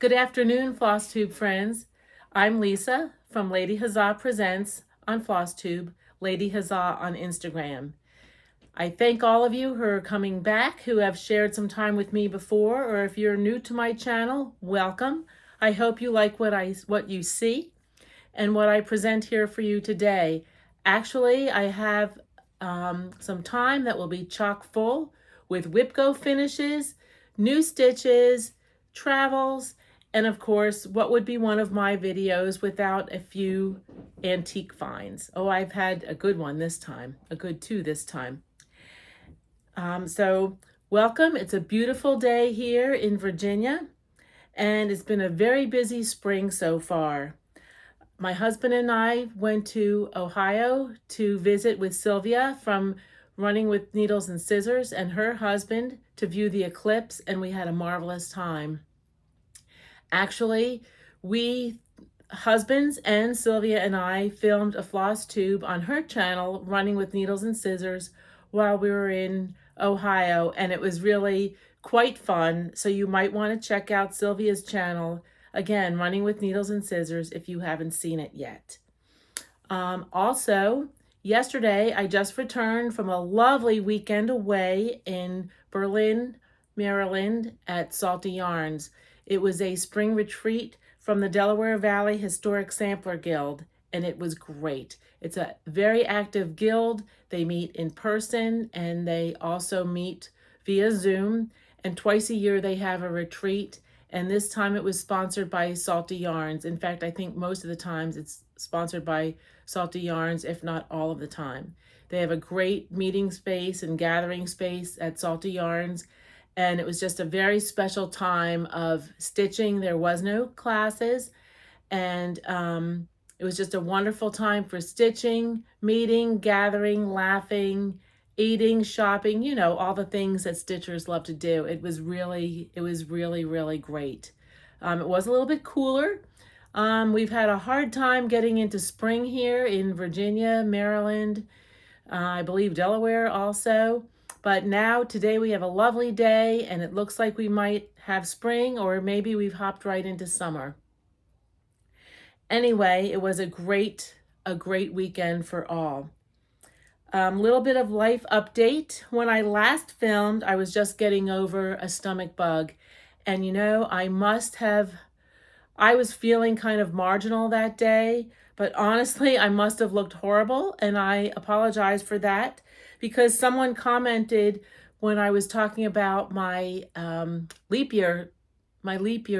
Good afternoon, Floss Tube friends. I'm Lisa from Lady Huzzah Presents on Floss Tube, Lady Huzzah on Instagram. I thank all of you who are coming back, who have shared some time with me before, or if you're new to my channel, welcome. I hope you like what you see and what I present here for you today. Actually, I have some time that will be chock full with whip-go finishes, new stitches, travels, and of course, what would be one of my videos without a few antique finds. Oh, I've had a good one this time, a good two this time. So welcome. It's a beautiful day here in Virginia, and it's been a very busy spring so far. My husband and I went to Ohio to visit with Sylvia from Running with Needles and Scissors and her husband to view the eclipse, and we had a marvelous time. Actually, we husbands and Sylvia and I filmed a floss tube on her channel, Running with Needles and Scissors, while we were in Ohio, and it was really quite fun. So you might want to check out Sylvia's channel, again, Running with Needles and Scissors, if you haven't seen it yet. Also, yesterday I just returned from a lovely weekend away in Berlin, Maryland at Salty Yarns. It was a spring retreat from the Delaware Valley Historic Sampler Guild, and it was great. It's a very active guild. They meet in person and they also meet via Zoom, and twice a year they have a retreat, and this time it was sponsored by Salty Yarns. In fact, I think most of the times it's sponsored by Salty Yarns, if not all of the time. They have a great meeting space and gathering space at Salty Yarns, and it was just a very special time of stitching. There was no classes, and it was just a wonderful time for stitching, meeting, gathering, laughing, eating, shopping, you know, all the things that stitchers love to do. It was really, really great. It was a little bit cooler. We've had a hard time getting into spring here in Virginia, Maryland, I believe Delaware also. But now, today we have a lovely day, and it looks like we might have spring, or maybe we've hopped right into summer. Anyway, it was a great weekend for all. Little bit of life update. When I last filmed, I was just getting over a stomach bug. And you know, I was feeling kind of marginal that day, but honestly, I must have looked horrible, and I apologize for that, because someone commented when I was talking about my leap year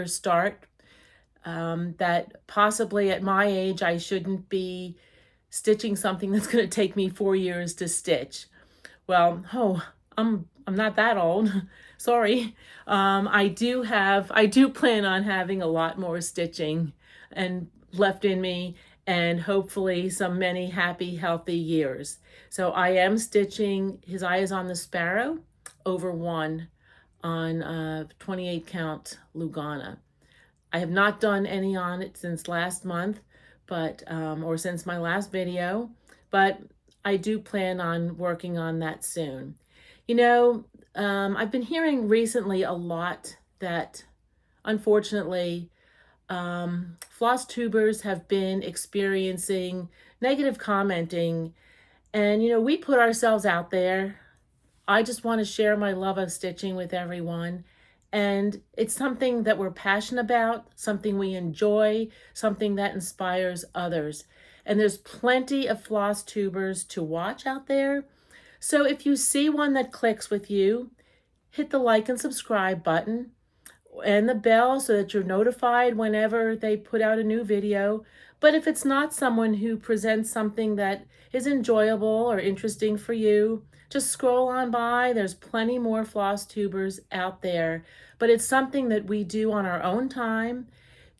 start, that possibly at my age I shouldn't be stitching something that's going to take me 4 years to stitch. Well, I'm not that old. Sorry. I do plan on having a lot more stitching and left in me, and hopefully many happy, healthy years. So I am stitching His Eye is on the Sparrow over 1 on 28 count Lugana. I have not done any on it since last month, but or since my last video, but I do plan on working on that soon. You know, I've been hearing recently a lot that, unfortunately, floss tubers have been experiencing negative commenting, and you know, we put ourselves out there. I just want to share my love of stitching with everyone, and it's something that we're passionate about, something we enjoy, something that inspires others. And there's plenty of floss tubers to watch out there. So if you see one that clicks with you, hit the like and subscribe button and the bell so that you're notified whenever they put out a new video. But if it's not someone who presents something that is enjoyable or interesting for you, just scroll on by. There's plenty more floss tubers out there, but it's something that we do on our own time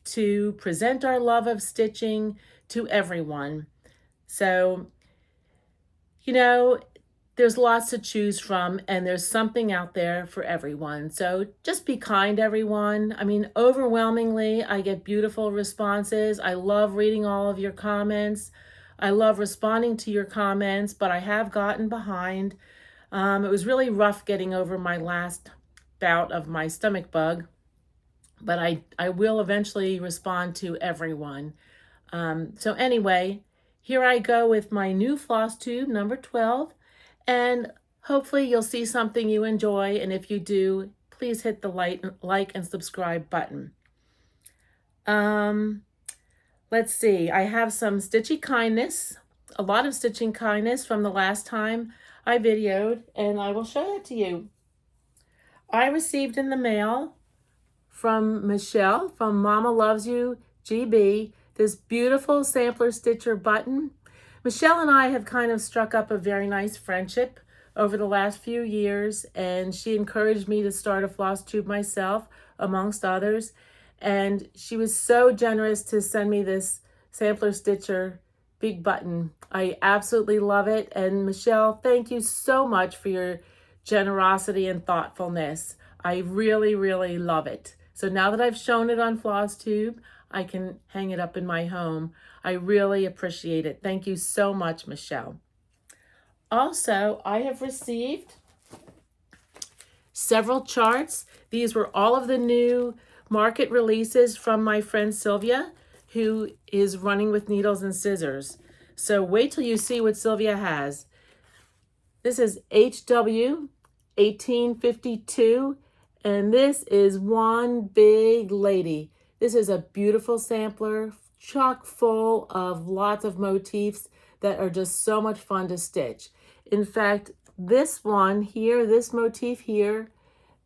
to present our love of stitching to everyone. So, you know, there's lots to choose from, and there's something out there for everyone. So just be kind, everyone. I mean, overwhelmingly, I get beautiful responses. I love reading all of your comments. I love responding to your comments, but I have gotten behind. It was really rough getting over my last bout of my stomach bug. but I will eventually respond to everyone. So anyway, here I go with my new floss tube, number 12, and hopefully you'll see something you enjoy, and if you do, please hit the like and subscribe button. Let's see, I have some Stitchy Kindness, a lot of Stitching Kindness from the last time I videoed, and I will show that to you. I received in the mail from Michelle from Mama Loves You GB this beautiful sampler stitcher button. Michelle and I have kind of struck up a very nice friendship over the last few years, and she encouraged me to start a floss tube myself, amongst others. And she was so generous to send me this sampler stitcher big button. I absolutely love it. And Michelle, thank you so much for your generosity and thoughtfulness. I really, really love it. So now that I've shown it on FlossTube, I can hang it up in my home. I really appreciate it. Thank you so much, Michelle. Also, I have received several charts. These were all of the new market releases from my friend Sylvia, who is running with needles and scissors. So wait till you see what Sylvia has. This is HW 1852, and this is one big lady. This is a beautiful sampler, chock full of lots of motifs that are just so much fun to stitch. In fact, this one here, this motif here,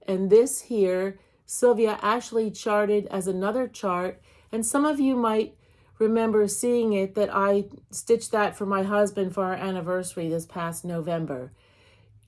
and this here, Sylvia actually charted as another chart, and some of you might remember seeing it that I stitched that for my husband for our anniversary this past November.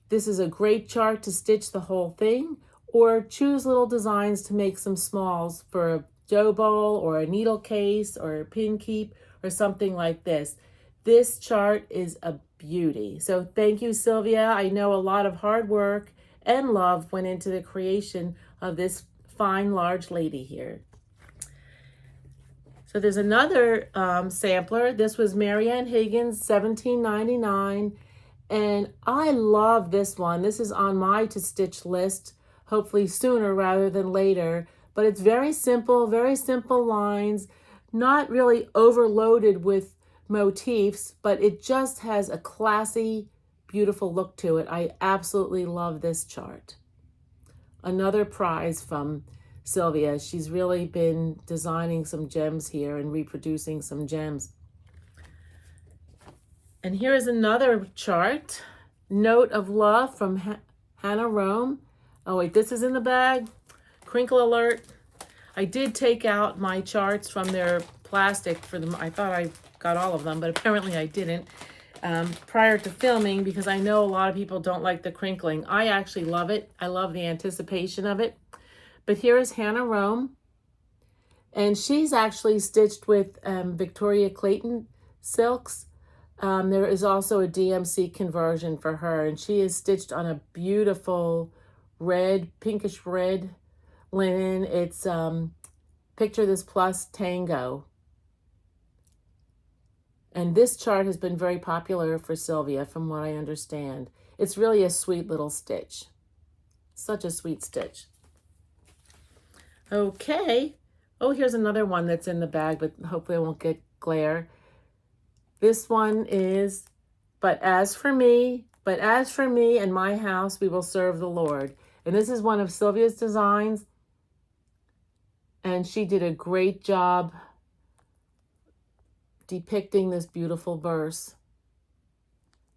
This is a great chart to stitch the whole thing, or choose little designs to make some smalls for a dough bowl or a needle case or a pin keep or something like this. This chart is a beauty. So thank you, Sylvia. I know a lot of hard work and love went into the creation of this fine, large lady here. So there's another sampler. This was Marianne Higgins, 1799. And I love this one. This is on my to stitch list, hopefully sooner rather than later. But it's very simple lines, not really overloaded with motifs, but it just has a classy, beautiful look to it. I absolutely love this chart. Another prize from Sylvia. She's really been designing some gems here and reproducing some gems. And here is another chart, Note of Love from Hannah Rome. Oh wait, this is in the bag. Crinkle alert. I did take out my charts from their plastic for them. I thought I got all of them, but apparently I didn't prior to filming, because I know a lot of people don't like the crinkling. I actually love it. I love the anticipation of it. But here is Hannah Rome, and she's actually stitched with Victoria Clayton silks. There is also a DMC conversion for her, and she is stitched on a beautiful red, pinkish red linen. It's Picture This Plus Tango. And this chart has been very popular for Sylvia, from what I understand. It's really a sweet little stitch. Such a sweet stitch. Okay. Oh, here's another one that's in the bag, but hopefully I won't get glare. This one is, but as for me and my house, we will serve the Lord. And this is one of Sylvia's designs. And she did a great job depicting this beautiful verse.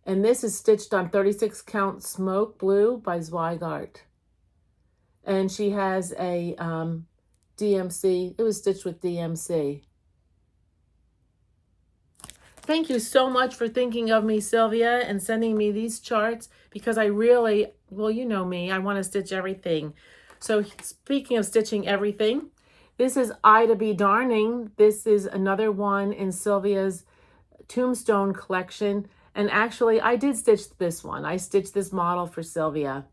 And this is stitched on 36 count smoke blue by Zweigart. And she has a DMC. It was stitched with DMC. Thank you so much for thinking of me, Sylvia, and sending me these charts, because I really, well, you know me, I want to stitch everything. So speaking of stitching everything, this is Ida B. Darning. This is another one in Sylvia's Tombstone collection. And actually, I did stitch this one. I stitched this model for Sylvia.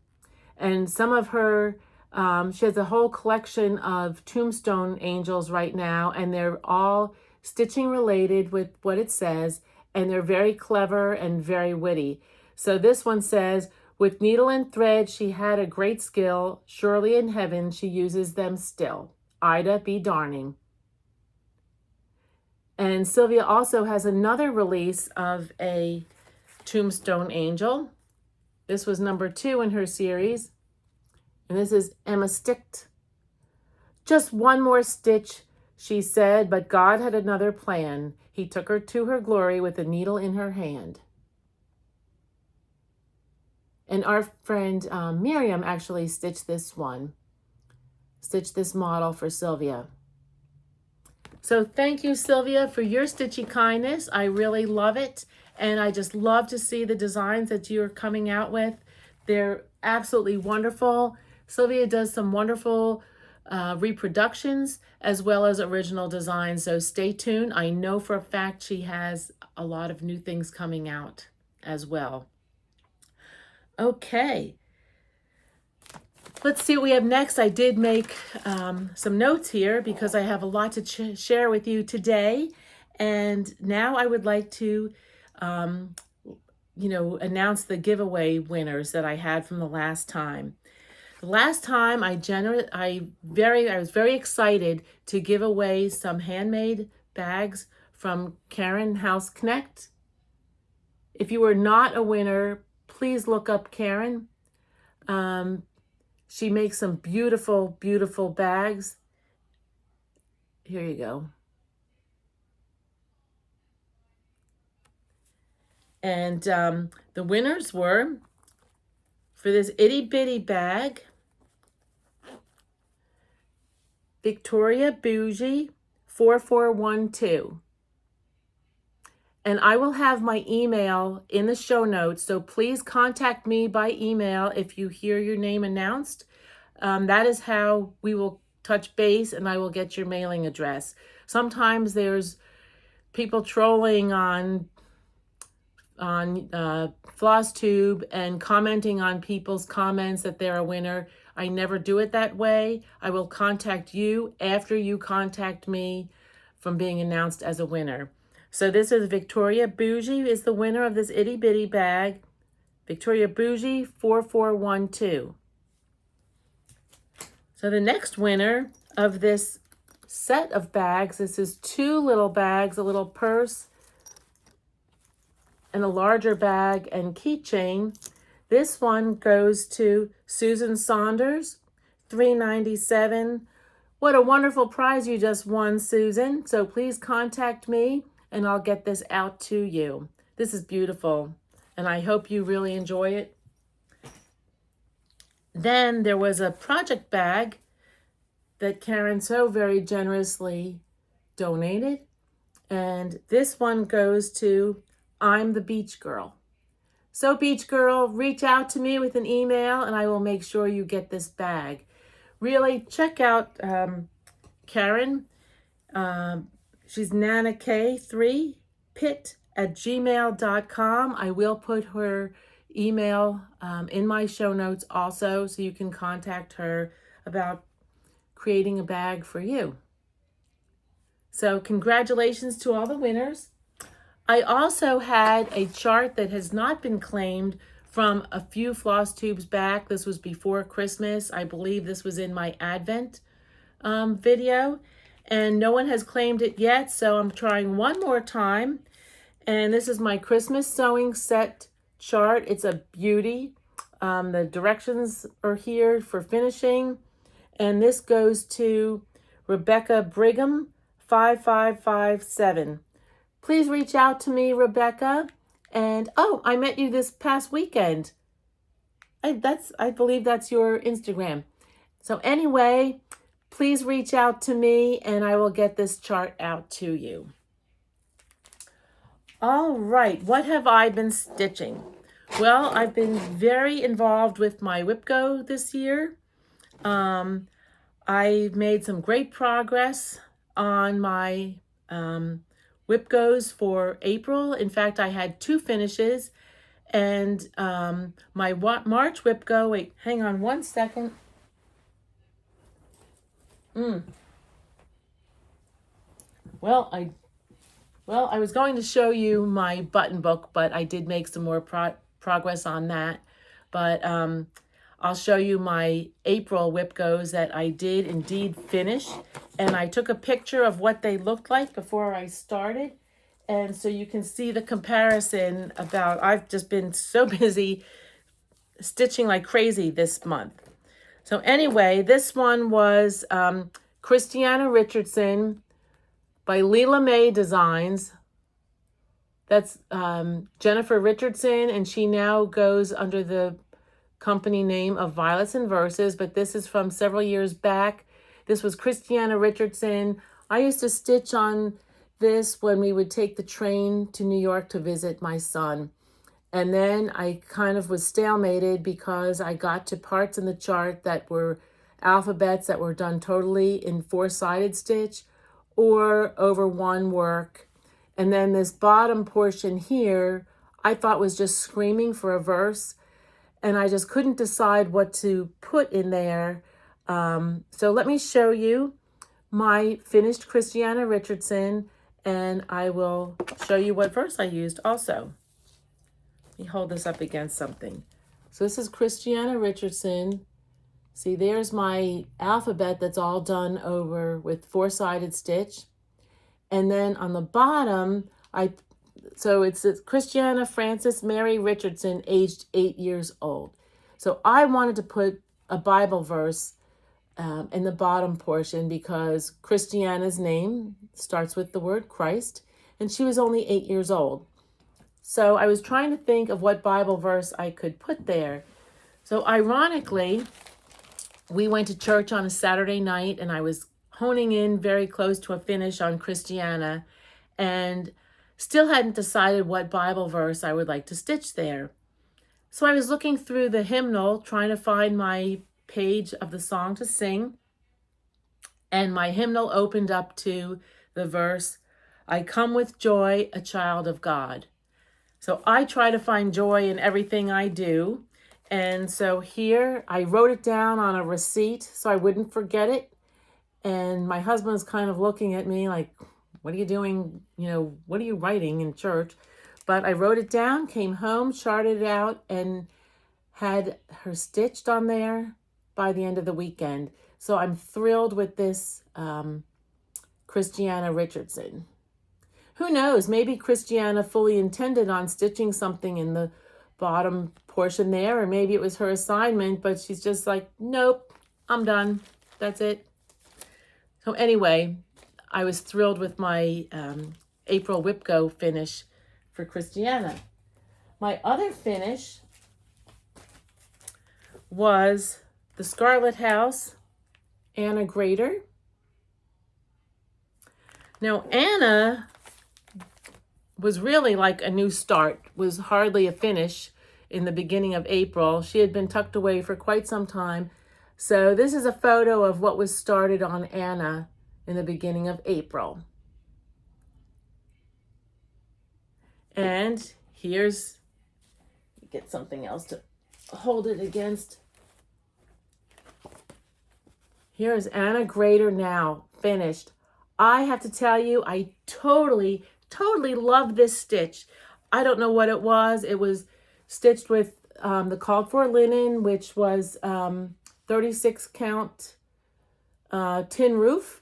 And some of her, she has a whole collection of Tombstone angels right now, and they're all stitching related with what it says, and they're very clever and very witty. So this one says, with needle and thread, she had a great skill. Surely in heaven, she uses them still. Ida be darning. And Sylvia also has another release of a Tombstone Angel. This was number 2 in her series. And this is Emma Sticht. Just one more stitch, she said, but God had another plan. He took her to her glory with a needle in her hand. And our friend Miriam actually stitched this model for Sylvia. So thank you, Sylvia, for your Stitchy Kindness. I really love it. And I just love to see the designs that you're coming out with. They're absolutely wonderful. Sylvia does some wonderful reproductions as well as original designs. So stay tuned. I know for a fact she has a lot of new things coming out as well. Okay. Let's see what we have next. I did make some notes here because I have a lot to share with you today. And now I would like to, announce the giveaway winners that I had from the last time. The last time I was very excited to give away some handmade bags from Karen Houseknecht. If you were not a winner, please look up Karen. She makes some beautiful, beautiful bags. Here you go. And the winners were, for this itty bitty bag, Victoria Bougie 4412. And I will have my email in the show notes, so please contact me by email if you hear your name announced. That is how we will touch base, and I will get your mailing address. Sometimes there's people trolling on FlossTube and commenting on people's comments that they're a winner. I never do it that way. I will contact you after you contact me from being announced as a winner. So this is Victoria Bougie is the winner of this itty bitty bag. Victoria Bougie 4412. So the next winner of this set of bags, this is 2 little bags, a little purse and a larger bag and keychain. This one goes to Susan Saunders, $3.97. What a wonderful prize you just won, Susan. So please contact me and I'll get this out to you. This is beautiful, and I hope you really enjoy it. Then there was a project bag that Karen so very generously donated, and this one goes to I'm the Beach Girl. So Beach Girl, reach out to me with an email and I will make sure you get this bag. Really, check out Karen. She's nannak3pit@gmail.com. I will put her email in my show notes also, so you can contact her about creating a bag for you. So congratulations to all the winners. I also had a chart that has not been claimed from a few floss tubes back. This was before Christmas. I believe this was in my Advent video, and no one has claimed it yet, so I'm trying one more time. And this is my Christmas sewing set chart. It's a beauty. The directions are here for finishing, and this goes to Rebecca Brigham 5557. Please reach out to me, Rebecca. And oh, I met you this past weekend. I believe that's your Instagram. So anyway, please reach out to me and I will get this chart out to you. All right, what have I been stitching? Well, I've been very involved with my WIPGO this year. I've made some great progress on my WIPGOs for April. In fact, I had 2 finishes, and my March WIPGO, wait, hang on one second. Well, I was going to show you my button book, but I did make some more progress on that. But I'll show you my April whip goes that I did indeed finish. And I took a picture of what they looked like before I started. And so you can see the comparison about, I've just been so busy stitching like crazy this month. So anyway, this one was Christiana Richardson by Leela May Designs. That's Jennifer Richardson, and she now goes under the company name of Violets and Verses, but this is from several years back. This was Christiana Richardson. I used to stitch on this when we would take the train to New York to visit my son. And then I kind of was stalemated because I got to parts in the chart that were alphabets that were done totally in four-sided stitch or over one work. And then this bottom portion here, I thought was just screaming for a verse. And I just couldn't decide what to put in there. So let me show you my finished Christiana Richardson, and I will show you what verse I used also. Let me hold this up against something. So this is Christiana Richardson. See, there's my alphabet that's all done over with four-sided stitch. And then on the bottom, so it's Christiana Frances Mary Richardson, aged 8 years old. So I wanted to put a Bible verse in the bottom portion because Christiana's name starts with the word Christ, and she was only 8 years old. So I was trying to think of what Bible verse I could put there. So ironically, we went to church on a Saturday night, and I was honing in very close to a finish on Christiana, and still hadn't decided what Bible verse I would like to stitch there. So I was looking through the hymnal, trying to find my page of the song to sing, and my hymnal opened up to the verse, I come with joy, a child of God. So I try to find joy in everything I do. And so here I wrote it down on a receipt so I wouldn't forget it. And my husband's kind of looking at me like, what are you doing? You know, what are you writing in church? But I wrote it down, came home, charted it out, and had her stitched on there by the end of the weekend. So I'm thrilled with this Christiana Richardson. Who knows, maybe Christiana fully intended on stitching something in the bottom portion there, or maybe it was her assignment, but she's just like, nope, I'm done. That's it. So anyway, I was thrilled with my April Whip Go finish for Christiana. My other finish was the Scarlett House, Anna Grader. Now, Anna was really like a new start, was hardly a finish in the beginning of April. She had been tucked away for quite some time. So this is a photo of what was started on Anna in the beginning of April. And here's, get something else to hold it against. Here's Anna Grader now, finished. I have to tell you, I totally love this stitch. I don't know what it was. It was stitched with the called for linen, which was 36 count tin roof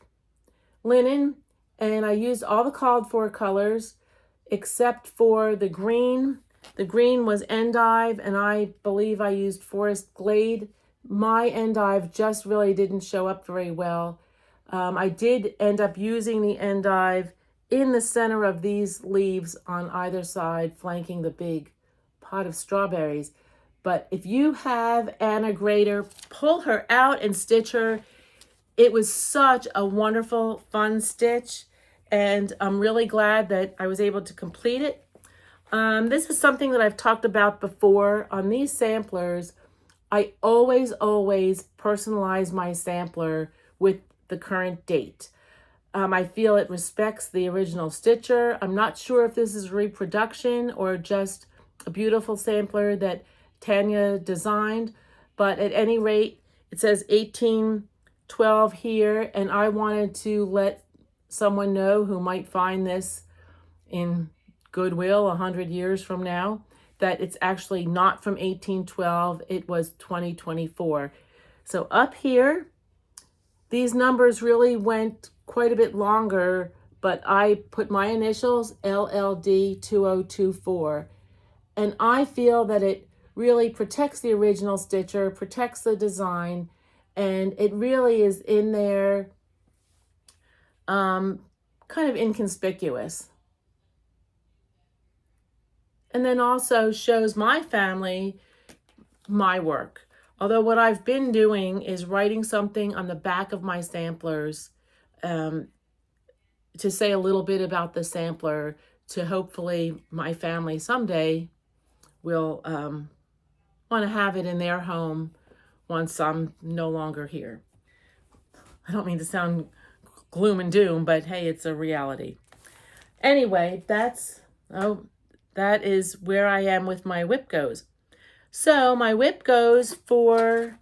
linen. And I used all the called for colors except for the green. The green was endive, and I believe I used forest glade. My endive just really didn't show up very well. I did end up using the endive in the center of these leaves on either side, flanking the big pot of strawberries. But if you have Anna Grader, pull her out and stitch her. It was such a wonderful, fun stitch, and I'm really glad that I was able to complete it. This is something that I've talked about before. On these samplers, I always personalize my sampler with the current date. I feel it respects the original stitcher. I'm not sure if this is reproduction or just a beautiful sampler that Tanya designed, but at any rate, it says 1812 here, and I wanted to let someone know who might find this in Goodwill 100 years from now that it's actually not from 1812, it was 2024. So up here, these numbers really went quite a bit longer, but I put my initials, LLD 2024. And I feel that it really protects the original stitcher, protects the design, and it really is in there kind of inconspicuous. And then also shows my family, my work. Although what I've been doing is writing something on the back of my samplers to say a little bit about the sampler, to hopefully my family someday will want to have it in their home once I'm no longer here. I don't mean to sound gloom and doom, but hey, it's a reality. Anyway, that is where I am with my whip goes. So my whip goes for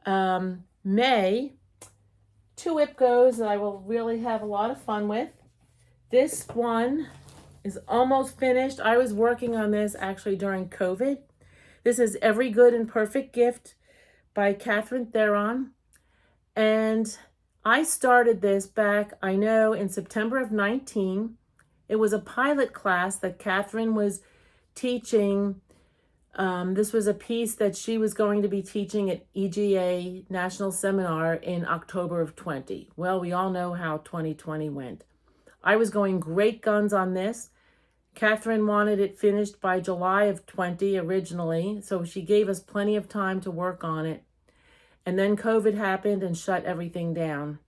May. 2 whip goes that I will really have a lot of fun with. This one is almost finished. I was working on this actually during COVID. This is Every Good and Perfect Gift by Catherine Theron. And I started this back, I know, in September of 19. It was a pilot class that Catherine was teaching. This was a piece that she was going to be teaching at EGA National Seminar in October of 20. Well, we all know how 2020 went. I was going great guns on this. Catherine wanted it finished by July of 20 originally, so she gave us plenty of time to work on it. And then COVID happened and shut everything down.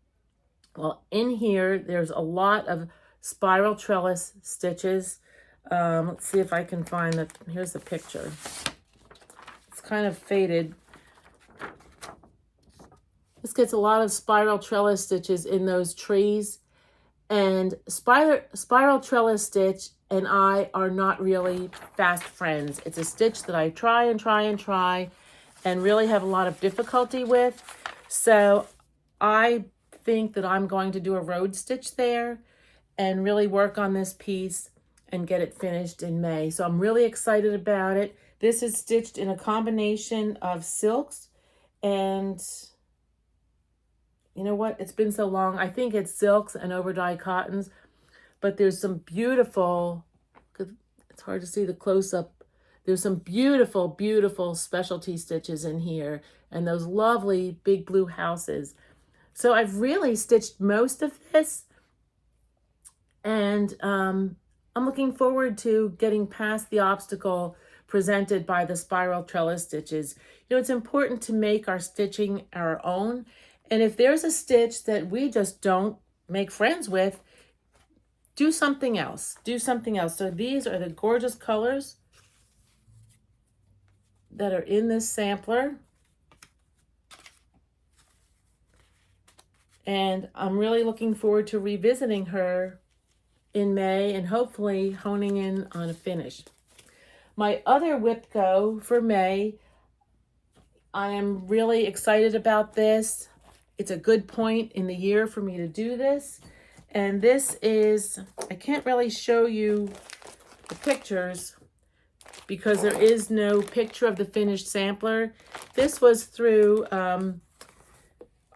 Well, in here, there's a lot of spiral trellis stitches. Let's see if I can find that. Here's the picture. It's kind of faded. This gets a lot of spiral trellis stitches in those trees. And spiral trellis stitch and I are not really fast friends. It's a stitch that I try and really have a lot of difficulty with. So I think that I'm going to do a road stitch there and really work on this piece and get it finished in May. So I'm really excited about it. This is stitched in a combination of silks and you know what? It's been so long. I think it's silks and over-dyed cottons, but there's some beautiful, it's hard to see the close-up. There's some beautiful, beautiful specialty stitches in here and those lovely big blue houses. So I've really stitched most of this and I'm looking forward to getting past the obstacle presented by the spiral trellis stitches. You know, it's important to make our stitching our own. And if there's a stitch that we just don't make friends with, do something else. Do something else. So these are the gorgeous colors that are in this sampler. And I'm really looking forward to revisiting her in May and hopefully honing in on a finish. My other whip go for May, I am really excited about this. It's a good point in the year for me to do this. And this is, I can't really show you the pictures because there is no picture of the finished sampler. This was through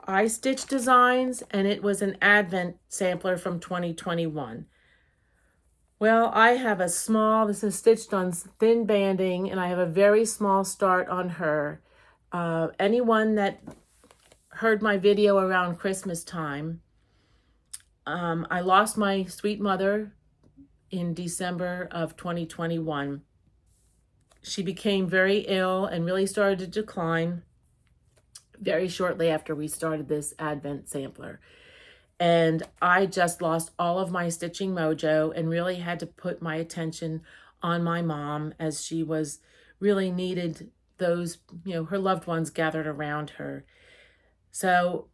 iStitch Designs and it was an Advent sampler from 2021. Well, I have a small, this is stitched on thin banding and I have a very small start on her. Anyone that heard my video around Christmas time, I lost my sweet mother in December of 2021. She became very ill and really started to decline very shortly after we started this Advent sampler. And I just lost all of my stitching mojo and really had to put my attention on my mom as she was really needed those, you know, her loved ones gathered around her. So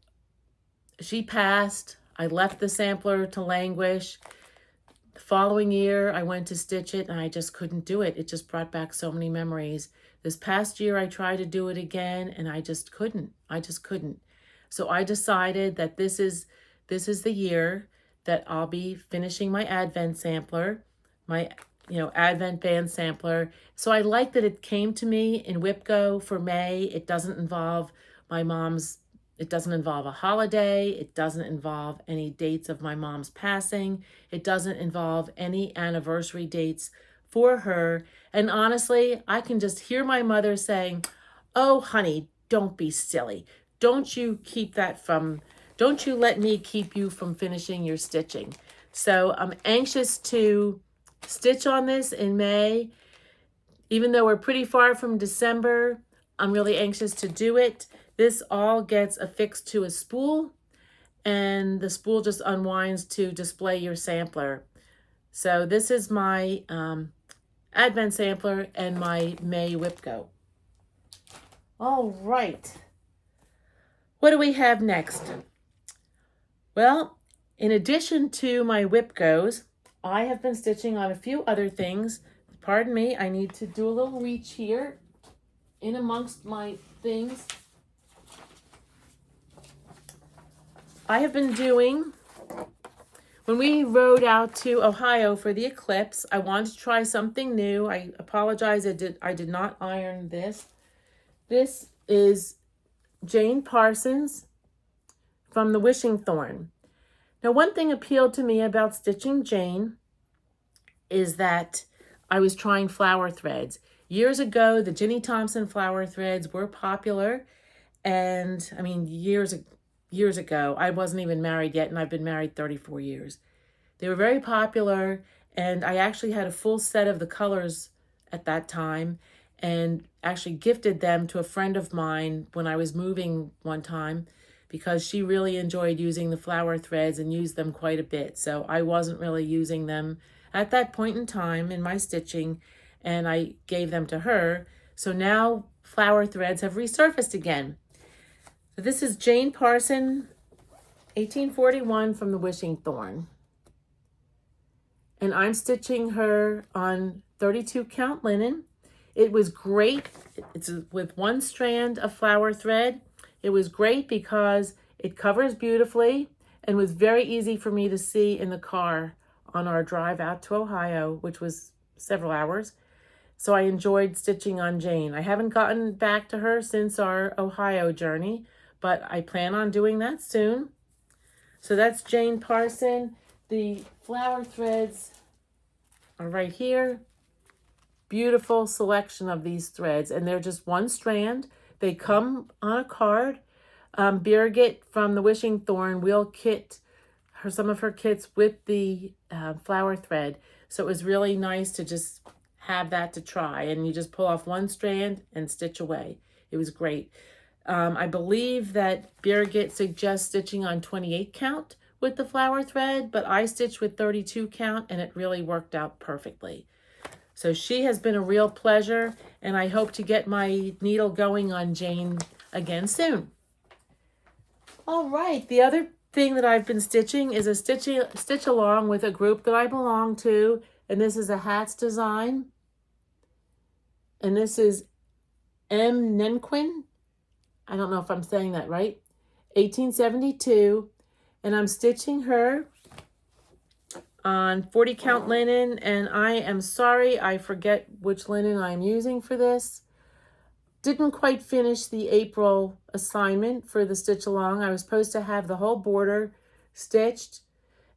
she passed. I left the sampler to languish. The following year, I went to stitch it and I just couldn't do it. It just brought back so many memories. This past year, I tried to do it again and I just couldn't. So I decided that this is the year that I'll be finishing my Advent sampler. My Advent band sampler. So I like that it came to me in WIPGO for May. It doesn't involve it doesn't involve a holiday. It doesn't involve any dates of my mom's passing. It doesn't involve any anniversary dates for her. And honestly, I can just hear my mother saying, "Oh, honey, don't be silly. Don't you let me keep you from finishing your stitching." So I'm anxious to stitch on this in May. Even though we're pretty far from December, I'm really anxious to do it. This all gets affixed to a spool, and the spool just unwinds to display your sampler. So this is my Advent sampler and my May WIPGO. All right. What do we have next? Well, in addition to my WIPGOs, I have been stitching on a few other things. Pardon me, I need to do a little reach here in amongst my things. I have been doing, when we rode out to Ohio for the eclipse, I wanted to try something new. I apologize, I did not iron this. This is Jane Parsons from the Wishing Thorn. Now, one thing appealed to me about stitching Jane is that I was trying flower threads. Years ago, the Ginny Thompson flower threads were popular. And I mean, years ago, I wasn't even married yet, and I've been married 34 years. They were very popular, and I actually had a full set of the colors at that time, and actually gifted them to a friend of mine when I was moving one time, because she really enjoyed using the flower threads and used them quite a bit. So I wasn't really using them at that point in time in my stitching, and I gave them to her. So now flower threads have resurfaced again. So this is Jane Parson, 1841, from the Wishing Thorn. And I'm stitching her on 32 count linen. It was great. It's with one strand of flower thread. It was great because it covers beautifully and was very easy for me to see in the car on our drive out to Ohio, which was several hours. So I enjoyed stitching on Jane. I haven't gotten back to her since our Ohio journey, but I plan on doing that soon. So that's Jane Parson. The flower threads are right here. Beautiful selection of these threads, and they're just one strand. They come on a card. Birgit from the Wishing Thorn will kit some of her kits with the flower thread. So it was really nice to just have that to try, and you just pull off one strand and stitch away. It was great. I believe that Birgit suggests stitching on 28 count with the flower thread, but I stitched with 32 count, and it really worked out perfectly. So she has been a real pleasure, and I hope to get my needle going on Jane again soon. All right, the other thing that I've been stitching is a stitch along with a group that I belong to, and this is a hats design. And this is M. Nenquin. I don't know if I'm saying that right. 1872, and I'm stitching her on 40 count linen, and I am sorry, I forget which linen I'm using for this. Didn't quite finish the April assignment for the stitch along. I was supposed to have the whole border stitched,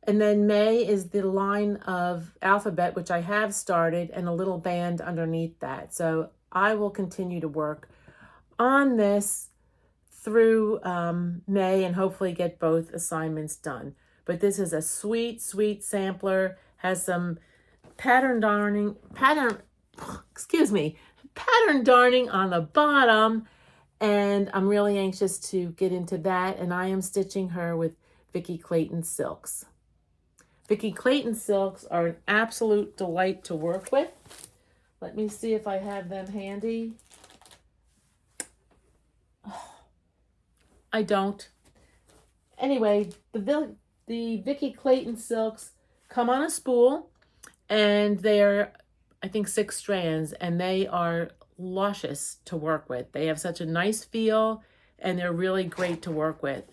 and then May is the line of alphabet, which I have started, and a little band underneath that. So I will continue to work on this through May and hopefully get both assignments done. But this is a sweet, sweet sampler, has some pattern darning on the bottom, and I'm really anxious to get into that, and I am stitching her with Vicki Clayton silks. Vicki Clayton silks are an absolute delight to work with. Let me see if I have them handy. Oh, I don't. Anyway, the Vicki Clayton silks come on a spool, and they're, I think, 6 strands, and they are luscious to work with. They have such a nice feel, and they're really great to work with.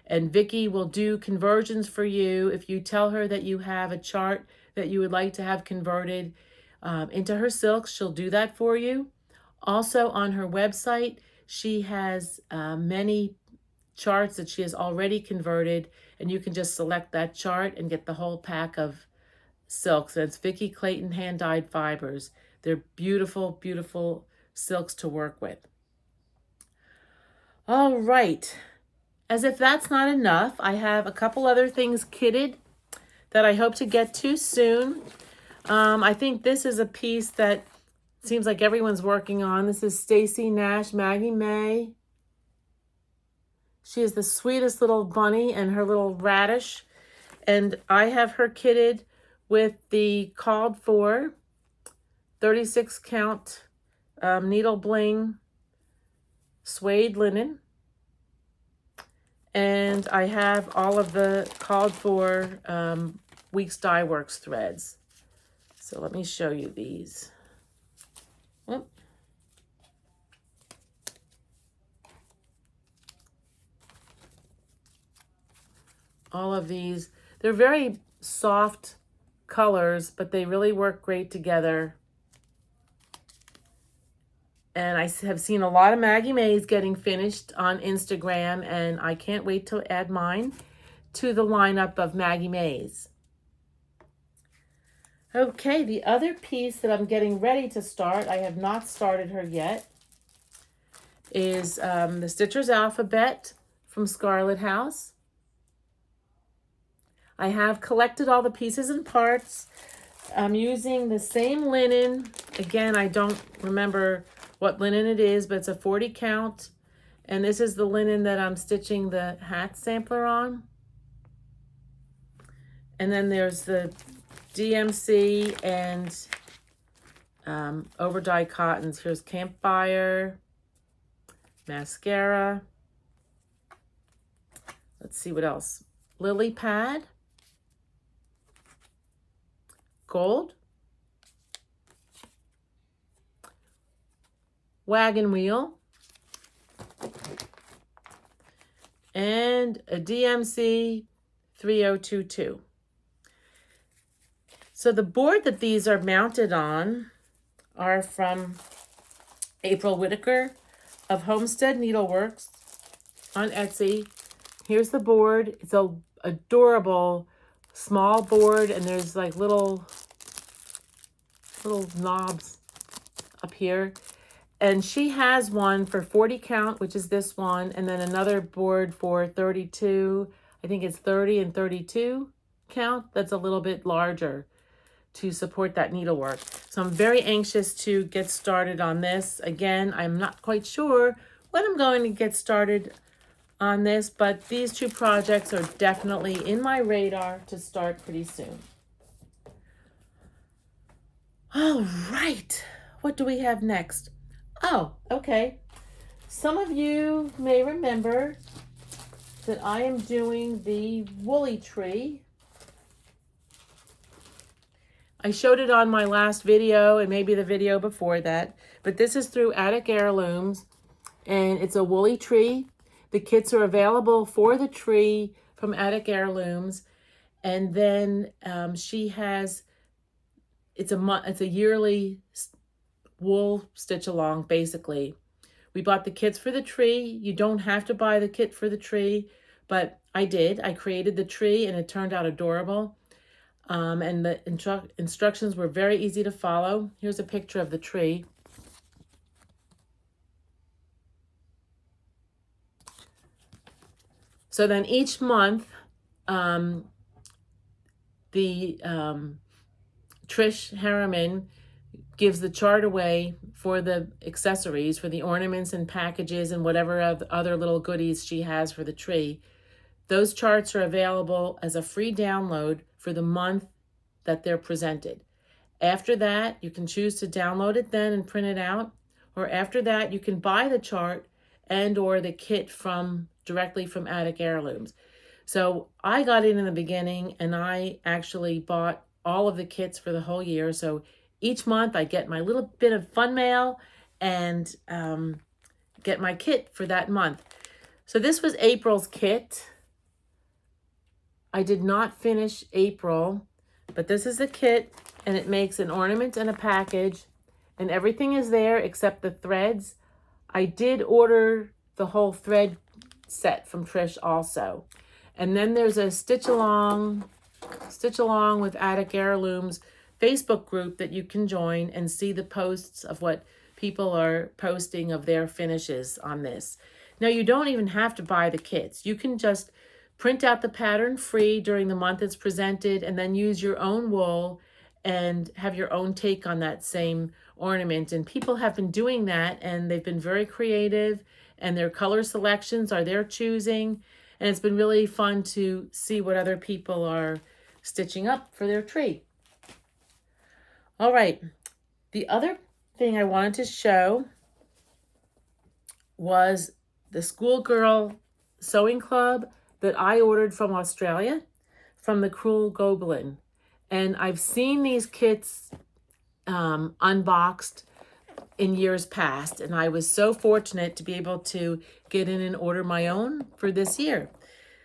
And Vicki will do conversions for you. If you tell her that you have a chart that you would like to have converted, into her silks, she'll do that for you. Also on her website, she has many charts that she has already converted, and you can just select that chart and get the whole pack of silks. And it's Vicki Clayton hand-dyed fibers. They're beautiful, beautiful silks to work with. All right. As if that's not enough, I have a couple other things kitted that I hope to get to soon. I think this is a piece that seems like everyone's working on. This is Stacy Nash, Maggie May. She is the sweetest little bunny and her little radish. And I have her kitted with the called for 36 count needle bling suede linen. And I have all of the called for Weeks Dye Works threads. So let me show you these. Whoop. All of these, they're very soft colors, but they really work great together. And I have seen a lot of Maggie Mays getting finished on Instagram, and I can't wait to add mine to the lineup of Maggie Mays. Okay, the other piece that I'm getting ready to start, I have not started her yet, is the Stitcher's Alphabet from Scarlett House. I have collected all the pieces and parts. I'm using the same linen. Again, I don't remember what linen it is, but it's a 40 count. And this is the linen that I'm stitching the hat sampler on. And then there's the DMC and over-dyed cottons. Here's Campfire, mascara. Let's see what else. Lily pad, gold, wagon wheel, and a DMC 3022. So the board that these are mounted on are from April Whitaker of Homestead Needleworks on Etsy. Here's the board. It's a adorable small board, and there's like little knobs up here. And she has one for 40 count, which is this one, and then another board for 32. I think it's 30 and 32 count. That's a little bit larger to support that needlework. So I'm very anxious to get started on this. Again, I'm not quite sure when I'm going to get started on this, but these two projects are definitely in my radar to start pretty soon. All right, what do we have next? Oh, okay. Some of you may remember that I am doing the woolly tree. I showed it on my last video and maybe the video before that, but this is through Attic Heirlooms, and it's a woolly tree. The kits are available for the tree from Attic Heirlooms, and then she has, it's a yearly wool stitch along, basically. We bought the kits for the tree. You don't have to buy the kit for the tree, but I did. I created the tree and it turned out adorable. And the instructions were very easy to follow. Here's a picture of the tree. So then each month, the Trish Harriman gives the chart away for the accessories, for the ornaments and packages and whatever other little goodies she has for the tree. Those charts are available as a free download for the month that they're presented. After that, you can choose to download it then and print it out, or after that, you can buy the chart and or the kit directly from Attic Heirlooms. So I got in the beginning, and I actually bought all of the kits for the whole year. So each month I get my little bit of fun mail and get my kit for that month. So this was April's kit. I did not finish April, but this is the kit and it makes an ornament and a package, and everything is there except the threads. I did order the whole thread set from Trish also. And then there's a Stitch Along with Attic Heirlooms Facebook group that you can join and see the posts of what people are posting of their finishes on this. Now, you don't even have to buy the kits. You can just print out the pattern free during the month it's presented and then use your own wool and have your own take on that same ornament. And people have been doing that, and they've been very creative, and their color selections are their choosing. And it's been really fun to see what other people are stitching up for their tree. All right, the other thing I wanted to show was the schoolgirl sewing club that I ordered from Australia from the Crewel Gobelin. And I've seen these kits unboxed in years past, and I was so fortunate to be able to get in and order my own for this year.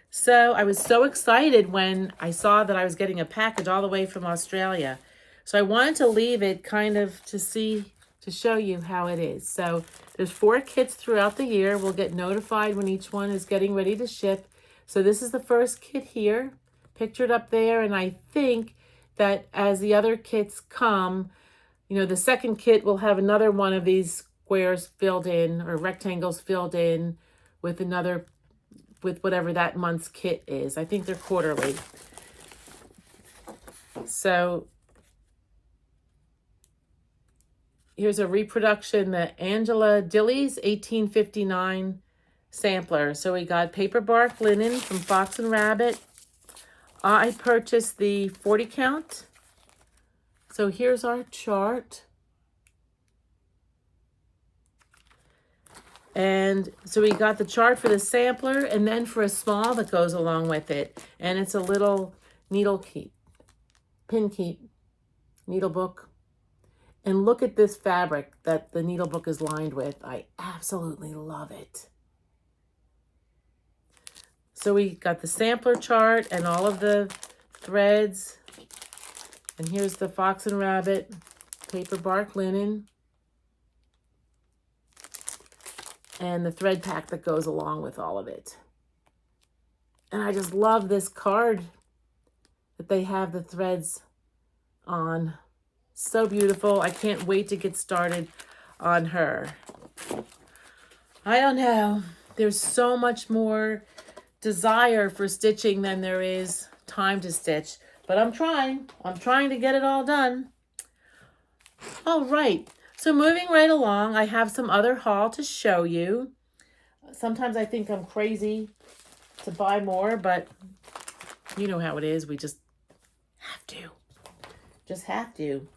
So I was so excited when I saw that I was getting a package all the way from Australia. So I wanted to leave it kind of to show you how it is. So there's 4 kits throughout the year. We'll get notified when each one is getting ready to ship. So this is the first kit here, pictured up there, and I think that as the other kits come, you know, the second kit will have another one of these squares filled in, or rectangles filled in with whatever that month's kit is. I think they're quarterly. So here's a reproduction, the Angela Dilly's 1859 sampler. So we got paper bark linen from Fox and Rabbit. I purchased the 40 count. So here's our chart. And so we got the chart for the sampler, and then for a small that goes along with it. And it's a little needle keep, pin keep, needle book. And look at this fabric that the needle book is lined with. I absolutely love it. So we got the sampler chart and all of the threads. And here's the Fox and Rabbit paper bark linen. And the thread pack that goes along with all of it. And I just love this card that they have the threads on. So beautiful. I can't wait to get started on her. I don't know. There's so much more desire for stitching than there is time to stitch. But I'm trying. I'm trying to get it all done. All right. So moving right along, I have some other haul to show you. Sometimes I think I'm crazy to buy more, but you know how it is. We just have to. Just have to.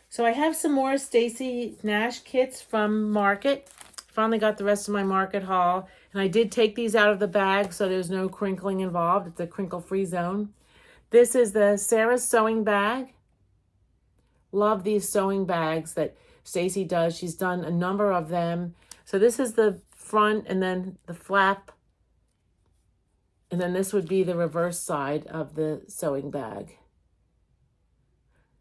So I have some more Stacy Nash kits from Market. Finally got the rest of my Market haul. And I did take these out of the bag, so there's no crinkling involved. It's a crinkle-free zone. This is the Sarah's sewing bag. Love these sewing bags that Stacy does. She's done a number of them. So this is the front and then the flap. And then this would be the reverse side of the sewing bag.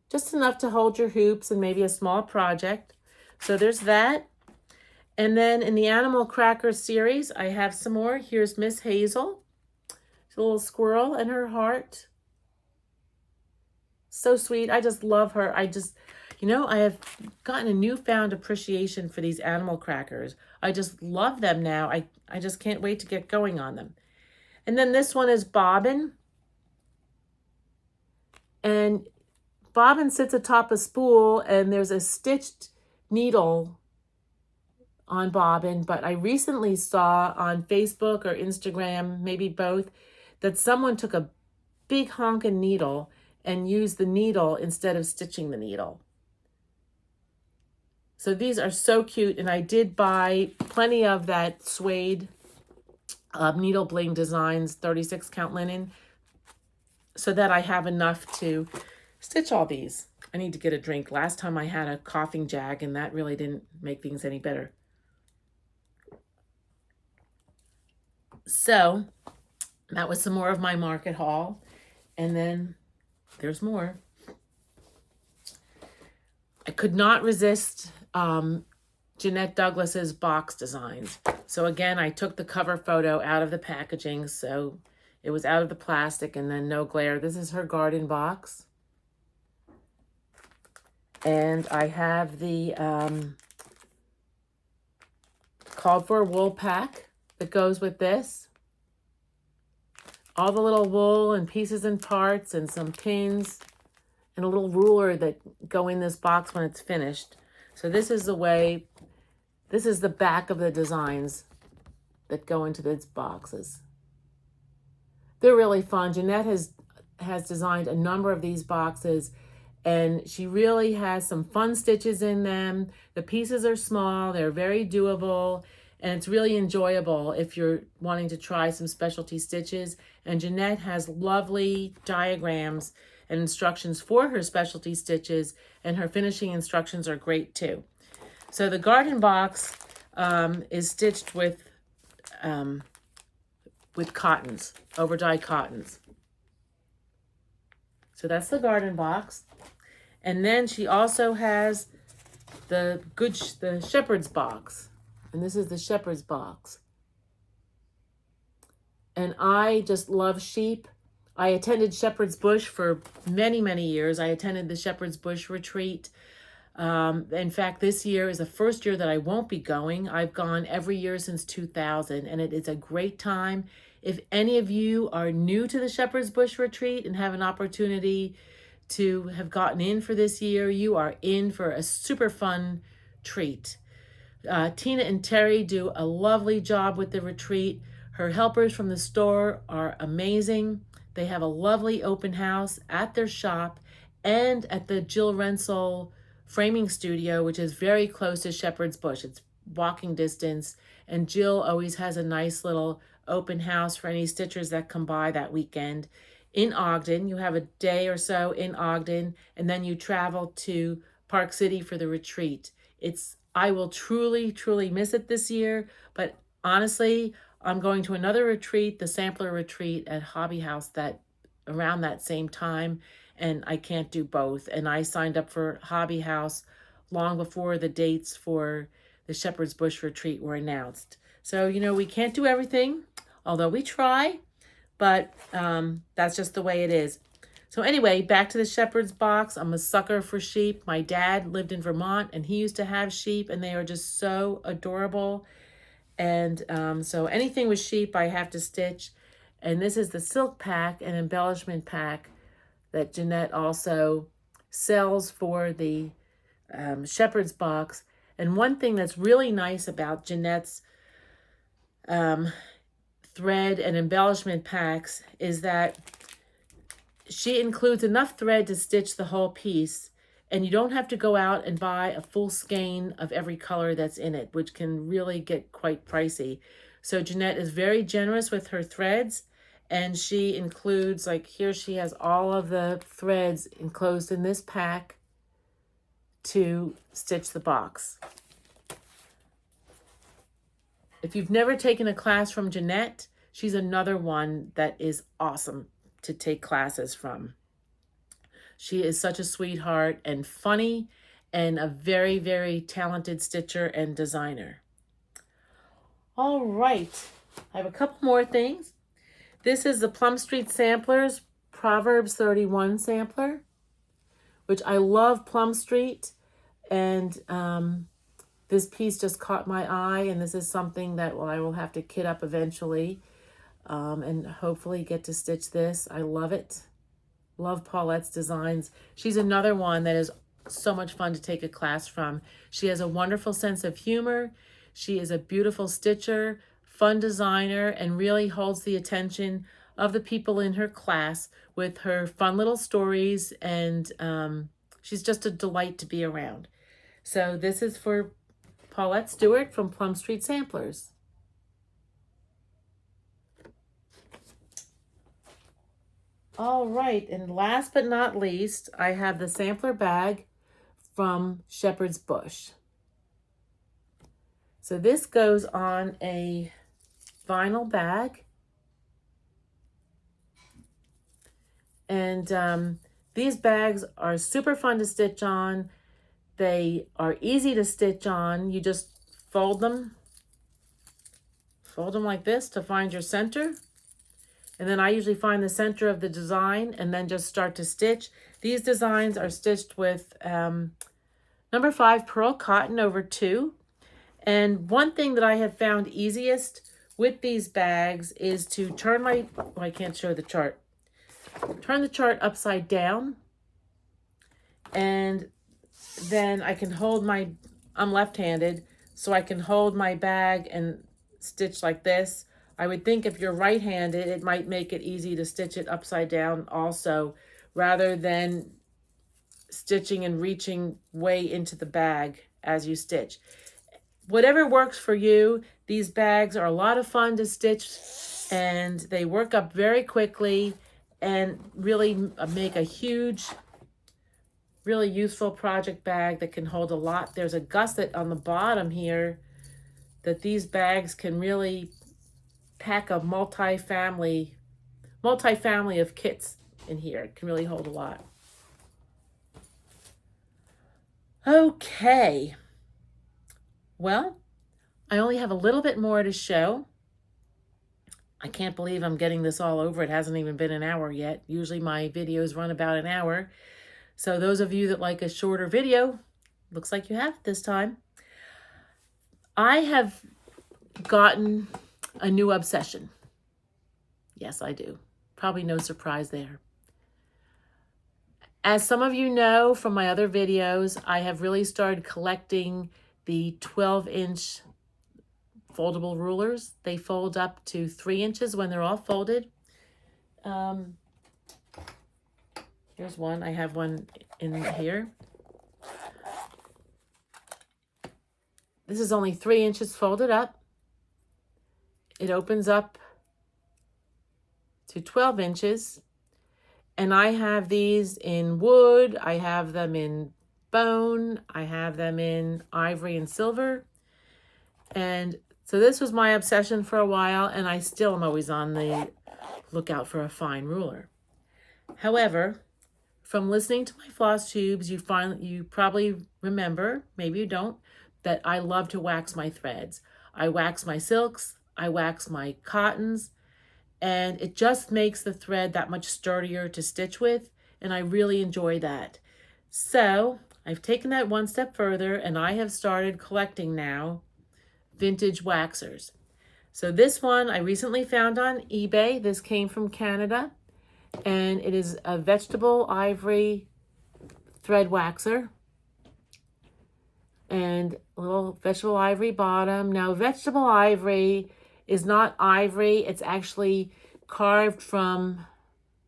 Just enough to hold your hoops and maybe a small project. So there's that. And then in the Animal Cracker series, I have some more. Here's Miss Hazel. She's a little squirrel and her heart. So sweet. I just love her. You know, I have gotten a newfound appreciation for these animal crackers. I just love them now. I just can't wait to get going on them. And then this one is Bobbin. And Bobbin sits atop a spool, and there's a stitched needle on Bobbin. But I recently saw on Facebook or Instagram, maybe both, that someone took a big honkin' needle and used the needle instead of stitching the needle. So these are so cute, and I did buy plenty of that suede Needle Bling Designs 36 count linen so that I have enough to stitch all these. I need to get a drink. Last time I had a coughing jag, and that really didn't make things any better. So that was some more of my Market haul, and then there's more. I could not resist Jeanette Douglas's box designs. So again, I took the cover photo out of the packaging, so it was out of the plastic and then no glare. This is her garden box. And I have the called for wool pack that goes with this. All the little wool and pieces and parts and some pins and a little ruler that go in this box when it's finished. So this is the way, this is the back of the designs that go into these boxes. They're really fun. Jeanette has designed a number of these boxes, and she really has some fun stitches in them. The pieces are small, they're very doable, and it's really enjoyable if you're wanting to try some specialty stitches. And Jeanette has lovely diagrams and instructions for her specialty stitches, and her finishing instructions are great too. So the garden box is stitched with cottons, over-dyed cottons. So that's the garden box. And then she also has the shepherd's box. And this is the shepherd's box. And I just love sheep. I attended Shepherd's Bush for many, many years. I attended the Shepherd's Bush retreat. In fact, this year is the first year that I won't be going. I've gone every year since 2000, and it is a great time. If any of you are new to the Shepherd's Bush retreat and have an opportunity to have gotten in for this year, you are in for a super fun treat. Tina and Terry do a lovely job with the retreat. Her helpers from the store are amazing. They have a lovely open house at their shop and at the Jill Rensel framing studio, which is very close to Shepherd's Bush. It's walking distance, and Jill always has a nice little open house for any stitchers that come by that weekend. In Ogden, you have a day or so in Ogden, and then you travel to Park City for the retreat. I will truly, truly miss it this year, but honestly, I'm going to another retreat, the sampler retreat at Hobby House around that same time, and I can't do both. And I signed up for Hobby House long before the dates for the Shepherd's Bush retreat were announced. So, we can't do everything, although we try, but that's just the way it is. So anyway, back to the shepherd's box. I'm a sucker for sheep. My dad lived in Vermont, and he used to have sheep, and they are just so adorable. And so anything with sheep, I have to stitch. And this is the silk pack and embellishment pack that Jeanette also sells for the shepherd's box. And one thing that's really nice about Jeanette's thread and embellishment packs is that she includes enough thread to stitch the whole piece, and you don't have to go out and buy a full skein of every color that's in it, which can really get quite pricey. So Jeanette is very generous with her threads, and she includes, like here she has all of the threads enclosed in this pack to stitch the box. If you've never taken a class from Jeanette, she's another one that is awesome to take classes from. She is such a sweetheart and funny and a very, very talented stitcher and designer. All right, I have a couple more things. This is the Plum Street Samplers Proverbs 31 sampler, which I love Plum Street, and this piece just caught my eye, and this is something that I will have to kit up eventually. And hopefully get to stitch this. I love it. Love Paulette's designs. She's another one that is so much fun to take a class from. She has a wonderful sense of humor. She is a beautiful stitcher, fun designer, and really holds the attention of the people in her class with her fun little stories, and she's just a delight to be around. So this is for Paulette Stewart from Plum Street Samplers. All right, and last but not least, I have the sampler bag from Shepherd's Bush. So this goes on a vinyl bag. And these bags are super fun to stitch on. They are easy to stitch on. You just fold them like this to find your center. And then I usually find the center of the design and then just start to stitch. These designs are stitched with number 5 pearl cotton over 2. And one thing that I have found easiest with these bags is to turn my, oh, I can't show the chart. Turn the chart upside down. And then I can hold my, I'm left-handed, so I can hold my bag and stitch like this. I would think if you're right-handed, it might make it easy to stitch it upside down also, rather than stitching and reaching way into the bag as you stitch. Whatever works for you, these bags are a lot of fun to stitch and they work up very quickly and really make a huge, really useful project bag that can hold a lot. There's a gusset on the bottom here that these bags can really pack a multi-family of kits in here. It can really hold a lot. Okay. Well, I only have a little bit more to show. I can't believe I'm getting this all over. It hasn't even been an hour yet. Usually my videos run about an hour. So those of you that like a shorter video, looks like you have it this time. I have gotten a new obsession. Yes, I do. Probably no surprise there. As some of you know from my other videos, I have really started collecting the 12-inch foldable rulers. They fold up to 3 inches when they're all folded. Here's one. I have one in here. This is only 3 inches folded up. It opens up to 12 inches. And I have these in wood. I have them in bone. I have them in ivory and silver. And so this was my obsession for a while, and I still am always on the lookout for a fine ruler. However, from listening to my floss tubes, you probably remember, maybe you don't, that I love to wax my threads. I wax my silks, I wax my cottons, and it just makes the thread that much sturdier to stitch with, and I really enjoy that. So I've taken that one step further, and I have started collecting now vintage waxers. So this one I recently found on eBay. This came from Canada, and it is a vegetable ivory thread waxer and a little vegetable ivory bottom. Now, vegetable ivory is not ivory. It's actually carved from,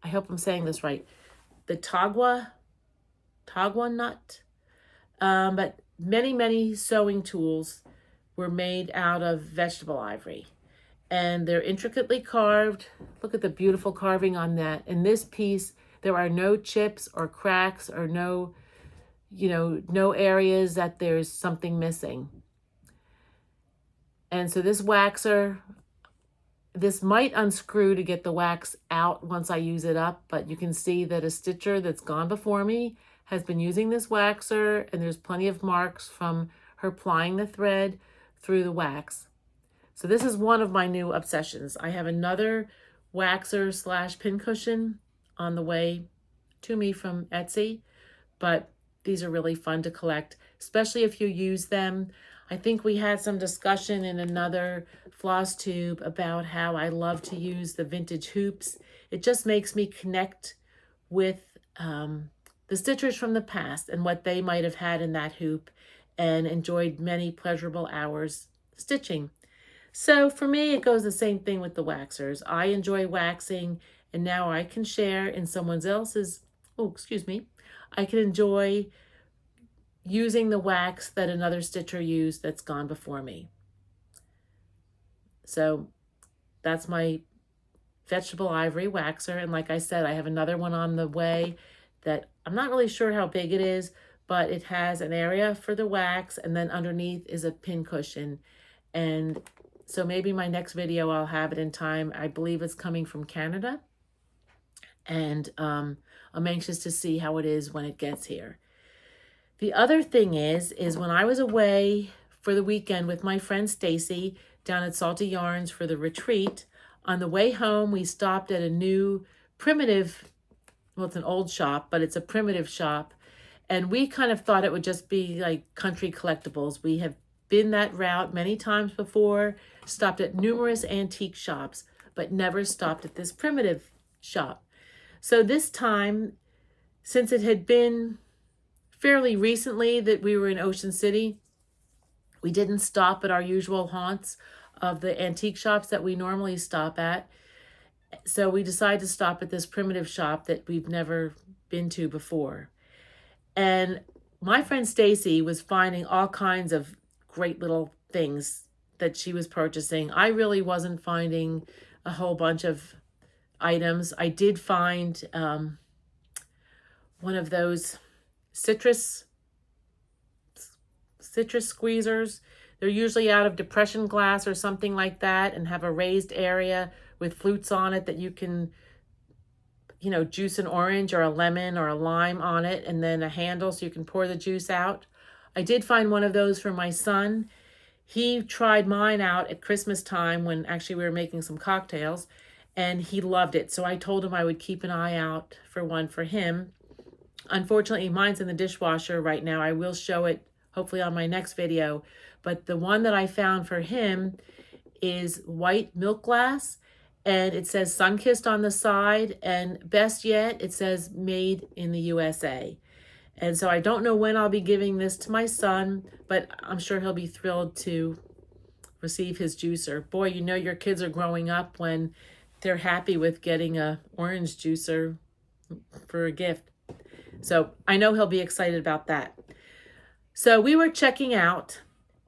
I hope I'm saying this right, the tagua nut. But many sewing tools were made out of vegetable ivory. And they're intricately carved. Look at the beautiful carving on that. In this piece, there are no chips or cracks or no areas that there's something missing. And so this waxer, this might unscrew to get the wax out once I use it up, but you can see that a stitcher that's gone before me has been using this waxer, and there's plenty of marks from her plying the thread through the wax. So this is one of my new obsessions. I have another waxer / pincushion on the way to me from Etsy, but these are really fun to collect, especially if you use them. I think we had some discussion in another floss tube about how I love to use the vintage hoops. It just makes me connect with the stitchers from the past and what they might have had in that hoop, and enjoyed many pleasurable hours stitching. So for me, it goes the same thing with the waxers. I enjoy waxing, and now I can share in someone else's, I can enjoy using the wax that another stitcher used that's gone before me. So that's my vegetable ivory waxer. And like I said, I have another one on the way that I'm not really sure how big it is, but it has an area for the wax, and then underneath is a pin cushion. And so maybe my next video I'll have it in time. I believe it's coming from Canada, and I'm anxious to see how it is when it gets here. The other thing is when I was away for the weekend with my friend Stacy down at Salty Yarns for the retreat, on the way home, we stopped at a new primitive, well, it's an old shop, but it's a primitive shop. And we kind of thought it would just be like country collectibles. We have been that route many times before, stopped at numerous antique shops, but never stopped at this primitive shop. So this time, since it had been fairly recently that we were in Ocean City, we didn't stop at our usual haunts of the antique shops that we normally stop at. So we decided to stop at this primitive shop that we've never been to before. And my friend Stacy was finding all kinds of great little things that she was purchasing. I really wasn't finding a whole bunch of items. I did find one of those citrus squeezers. They're usually out of depression glass or something like that and have a raised area with flutes on it that you can, juice an orange or a lemon or a lime on it, and then a handle so you can pour the juice out. I did find one of those for my son. He tried mine out at Christmas time when actually we were making some cocktails, and he loved it. So I told him I would keep an eye out for one for him. Unfortunately, mine's in the dishwasher right now. I will show it hopefully on my next video. But the one that I found for him is white milk glass, and it says Sunkissed on the side, and best yet, it says made in the USA. And so I don't know when I'll be giving this to my son, but I'm sure he'll be thrilled to receive his juicer. Boy, your kids are growing up when they're happy with getting a orange juicer for a gift. So I know he'll be excited about that. So we were checking out,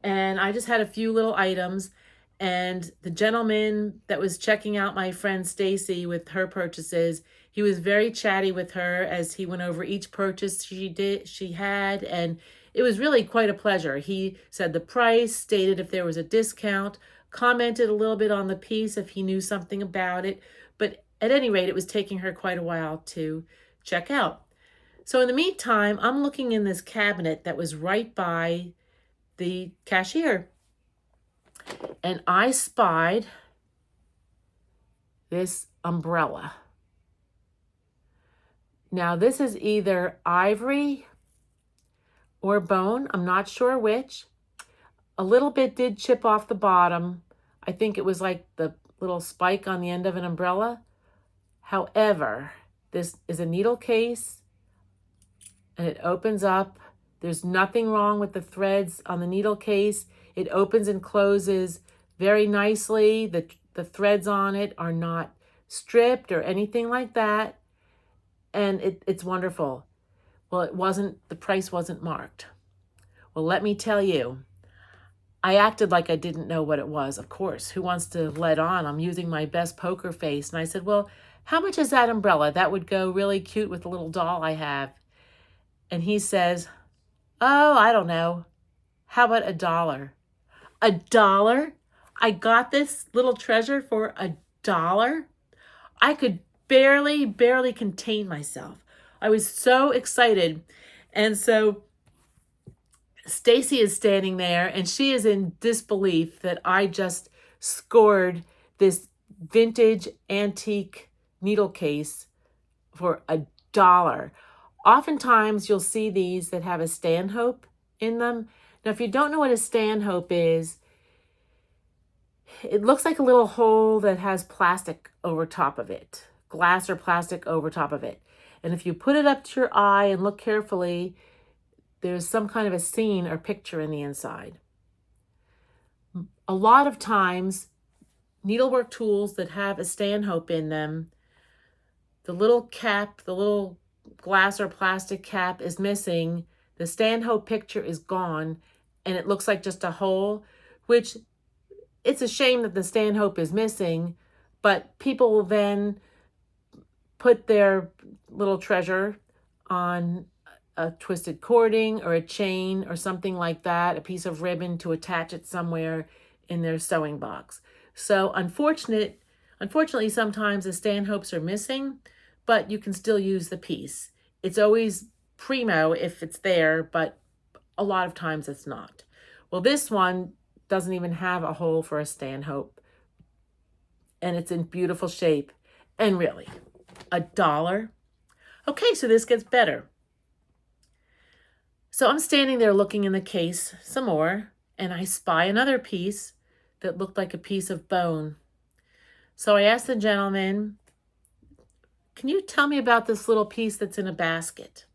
and I just had a few little items, and the gentleman that was checking out my friend Stacy with her purchases, he was very chatty with her as he went over each purchase she had, and it was really quite a pleasure. He said the price, stated if there was a discount, commented a little bit on the piece if he knew something about it, but at any rate, it was taking her quite a while to check out. So in the meantime, I'm looking in this cabinet that was right by the cashier, and I spied this umbrella. Now this is either ivory or bone. I'm not sure which. A little bit did chip off the bottom. I think it was like the little spike on the end of an umbrella. However, this is a needle case, and it opens up. There's nothing wrong with the threads on the needle case. It opens and closes very nicely. The threads on it are not stripped or anything like that. And it's wonderful. Well, the price wasn't marked. Well, let me tell you, I acted like I didn't know what it was. Of course, who wants to let on? I'm using my best poker face. And I said, well, how much is that umbrella? That would go really cute with the little doll I have. And he says, oh, I don't know. How about $1? $1? I got this little treasure for $1? I could barely contain myself. I was so excited. And so Stacy is standing there, and she is in disbelief that I just scored this vintage antique needle case for $1. Oftentimes you'll see these that have a stanhope in them. Now, if you don't know what a stanhope is, it looks like a little hole that has plastic over top of it, glass or plastic over top of it. And if you put it up to your eye and look carefully, there's some kind of a scene or picture in the inside. A lot of times, needlework tools that have a stanhope in them, the little cap, the little glass or plastic cap is missing, the stanhope picture is gone, and it looks like just a hole, which it's a shame that the stanhope is missing, but people will then put their little treasure on a twisted cording or a chain or something like that, a piece of ribbon to attach it somewhere in their sewing box. So unfortunately, sometimes the stanhopes are missing, but you can still use the piece. It's always primo if it's there, but a lot of times it's not. Well, this one doesn't even have a hole for a stanhope, and it's in beautiful shape. And really, $1? Okay, so this gets better. So I'm standing there looking in the case some more, and I spy another piece that looked like a piece of bone. So I asked the gentleman, can you tell me about this little piece that's in a basket?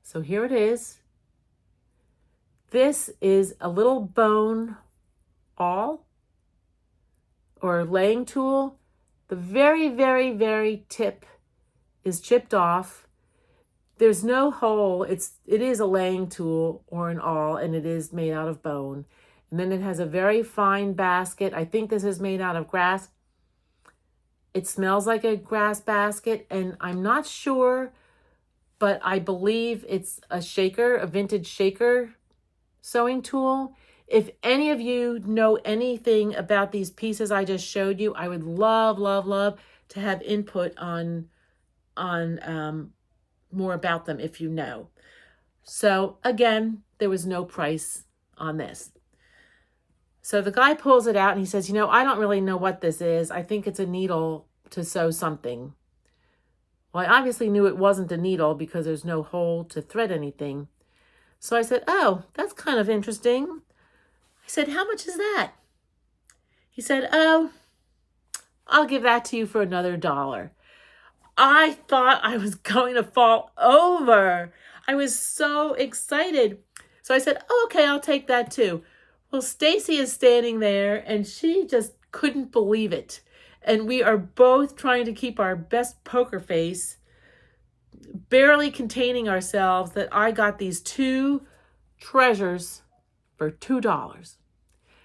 So here it is. This is a little bone awl or laying tool. The very, very, very tip is chipped off. There's no hole. It is a laying tool or an awl, and it is made out of bone. And then it has a very fine basket. I think this is made out of grass. It smells like a grass basket, and I'm not sure, but I believe it's a shaker, a vintage shaker sewing tool. If any of you know anything about these pieces I just showed you, I would love, love, love to have input on more about them if you know. So again, there was no price on this. So the guy pulls it out and he says, I don't really know what this is. I think it's a needle to sew something. Well, I obviously knew it wasn't a needle because there's no hole to thread anything. So I said, oh, that's kind of interesting. I said, how much is that? He said, oh, I'll give that to you for another $1. I thought I was going to fall over. I was so excited. So I said, oh, okay, I'll take that too. Well, Stacy is standing there and she just couldn't believe it. And we are both trying to keep our best poker face, barely containing ourselves that I got these two treasures for $2.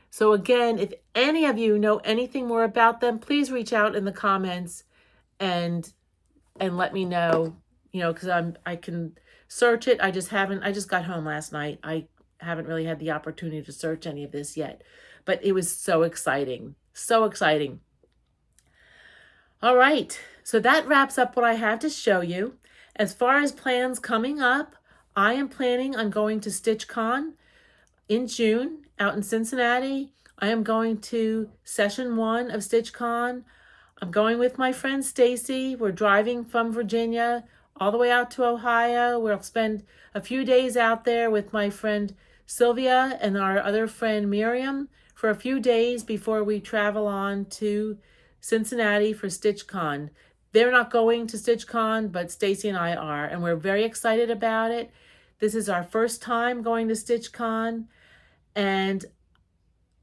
So again, if any of you know anything more about them, please reach out in the comments and let me know, because I can search it. I just got home last night. I haven't really had the opportunity to search any of this yet, but it was so exciting. So exciting. All right. So that wraps up what I have to show you. As far as plans coming up, I am planning on going to StitchCon in June out in Cincinnati. I am going to session 1 of StitchCon. I'm going with my friend Stacy. We're driving from Virginia all the way out to Ohio. We'll spend a few days out there with my friend Sylvia and our other friend Miriam for a few days before we travel on to Cincinnati for StitchCon. They're not going to StitchCon, but Stacy and I are, and we're very excited about it. This is our first time going to StitchCon, and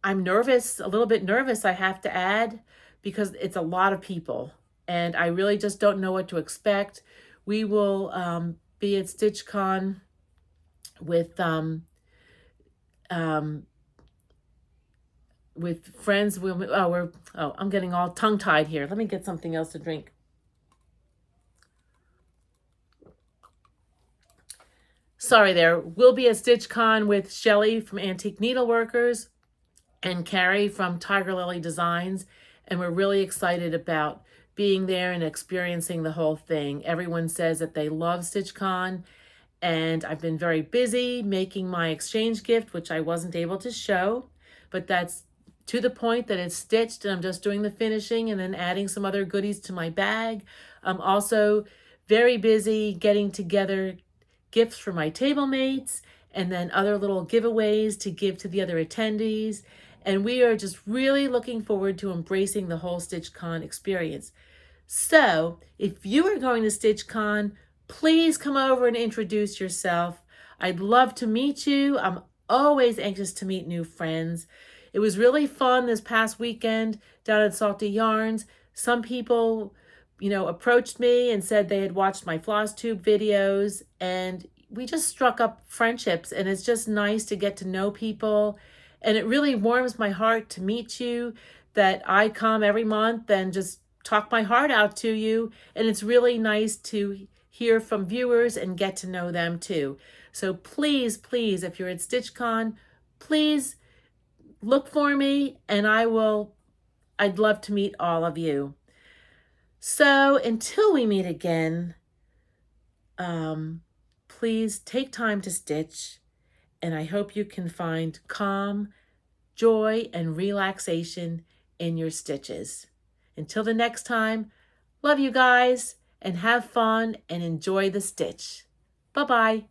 I'm nervous, a little bit nervous, I have to add, because it's a lot of people, and I really just don't know what to expect. We will be at StitchCon with friends. I'm getting all tongue-tied here. Let me get something else to drink. Sorry there. We'll be at StitchCon with Shelly from Antique Needleworkers and Carrie from Tiger Lily Designs, and we're really excited about being there and experiencing the whole thing. Everyone says that they love StitchCon, and I've been very busy making my exchange gift, which I wasn't able to show, but that's to the point that it's stitched and I'm just doing the finishing and then adding some other goodies to my bag. I'm also very busy getting together gifts for my table mates and then other little giveaways to give to the other attendees. And we are just really looking forward to embracing the whole StitchCon experience. So if you are going to StitchCon, please come over and introduce yourself. I'd love to meet you. I'm always anxious to meet new friends. It was really fun this past weekend down at Salty Yarns. Some people, approached me and said they had watched my Floss Tube videos, and we just struck up friendships, and it's just nice to get to know people. And it really warms my heart to meet you, that I come every month and just talk my heart out to you. And it's really nice to hear from viewers and get to know them too. So please, please, if you're at StitchCon, please look for me, and I'd love to meet all of you. So until we meet again, Please take time to stitch, and I hope you can find calm, joy, and relaxation in your stitches. Until the next time, love you guys, and have fun and enjoy the stitch. Bye-bye.